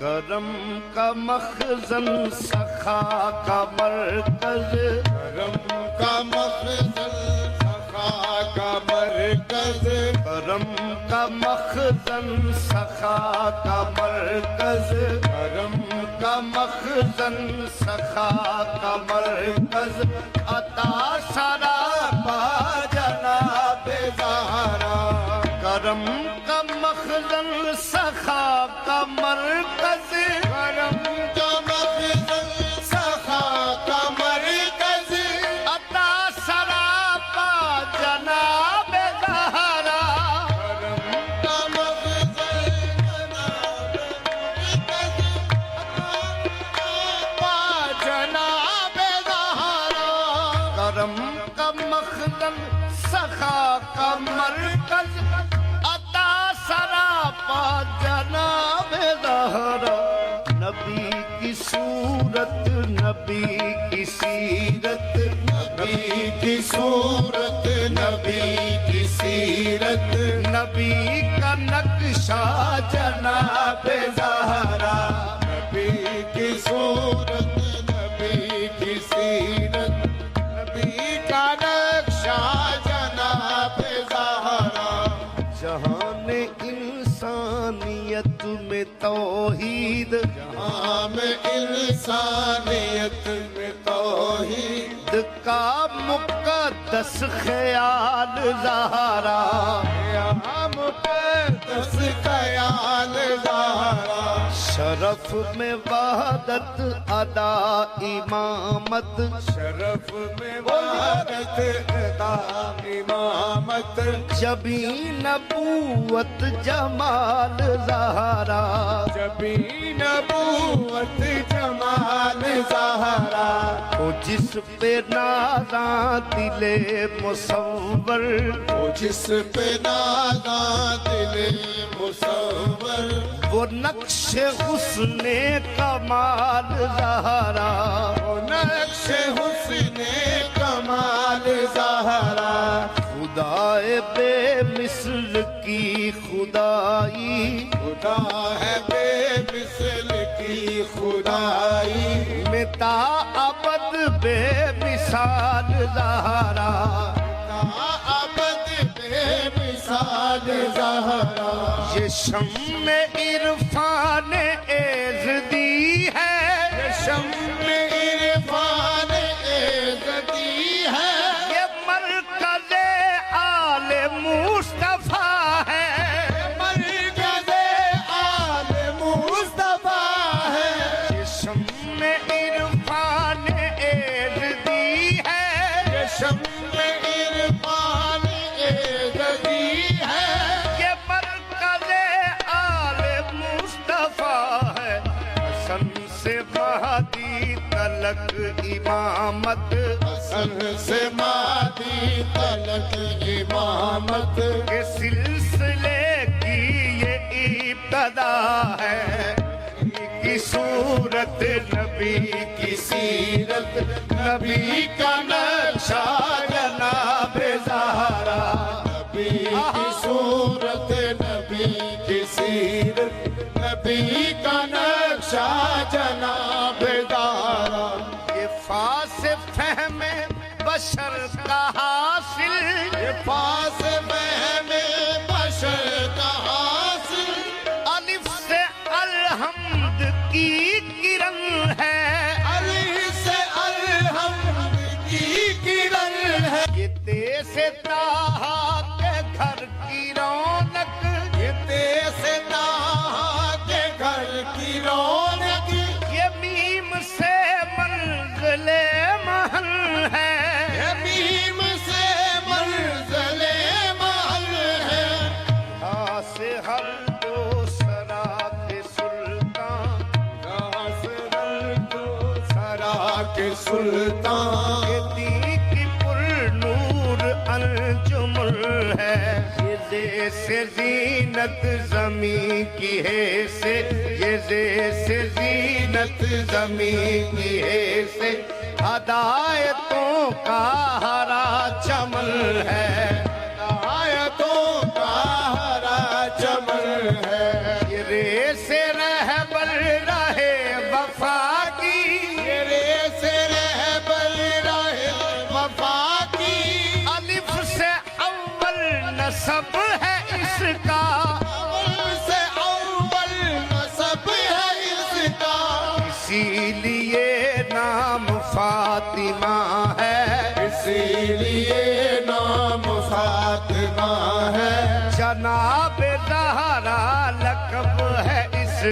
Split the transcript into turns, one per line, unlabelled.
کرم کا مخزن سخا کا مرکز،
کرم کا مخزن سخا کا مرکز،
کرم کا مخزن سخا کا مرکز،
کرم
کا مخزن سخا کا مرکز، عطا سراپا جناب زہرا۔ کرم کا مخزن سخا کا مرکز،
کرم کا مخزن سخا کا مرکز،
عطا سراپا جناب زہرا۔
کرم کا مخزن
جناب زہرا۔ کرم کا مخزن سخا کا مرکز، عطا سراپا جناب زہرا۔ نبی کی صورت، نبی کی سیرت،
نبی کی صورت، نبی کی سیرت،
نبی کا نقشہ جناب زہرا۔
نبی کی صورت، نبی کی سیرت، نبی کا نقشہ جناب زہرا۔
جہان انسانیت میں توحید،
جہاں میں انسانیت میں توحید
کا مقدس خیال زہرا۔
یہاں مقدس خیال زہرا۔
شرف میں وحدت ادا امامت،
شرف میں وحدت ادا امامت،
جبی نبوت جمال زہرا۔
جبی نبوت جمال زہرا۔
وہ جس پہ نازاں دل مصور،
وہ جس پہ نازاں دل مصور،
وہ نقش حسن کمال زہرا۔
وہ نقش حسن کمال زہرا۔
خدائے بے مثل کی خدائی،
خدا ہے بے مثل کی خدائی،
میں تا ابد بے مثال زہرا۔
ابد بے مثال زہرا۔
یہ شم عرفان ایزدی ہے،
شم عرفان ایزدی ہے،
یہ مرکز آل مصطفیٰ ہے۔
مرکز آل مصطفیٰ ہے۔
یہ شم عرفان ایزدی ہے،
یہ شم عرفان ایزدی ہے،
یہ مرکز آل مصطفیٰ ہے۔ حسن سے مہدی تلک امامت،
حسن سے مہدی تلک امامت،
کے سلسلے کی یہ ابتدا ہے۔ نبی کی صورت، نبی کی سیرت، نبی کا نقشہ جناب زہرا۔
نبی کی صورت، نبی کی سیرت، نبی کا نقشہ جناب زہرا۔
یہ فاس فہم بشر کا حاصل،
یہ پاس فہم بشر کا حاصل،
الف سے الحمد کی کرن ہے۔
الف سے الحمد کی کرن ہے،
یہ تے سے تاہا کے گھر کی رونق،
یہ تیز تاہا کے گھر کی رونق،
یہ میم سے منزل محل ہے۔
یہ میم سے منزل محل ہے،
یہاں سے ہر دو سرا کے سلطان،
سرا کے سلطان،
یہ دیگ پر نور انجمل ہے۔ یہ جیسے زینت زمین کی ہے سے، یہ جیسے زینت زمین کی ہے سے، ہدایتوں کا ہرا چمن ہے۔
آیتوں کا ہرا چمن ہے،
یہ ریس رہبر اسی لیے نام فاطمہ ہے،
اسی لیے نام فاطمہ ہے،
جناب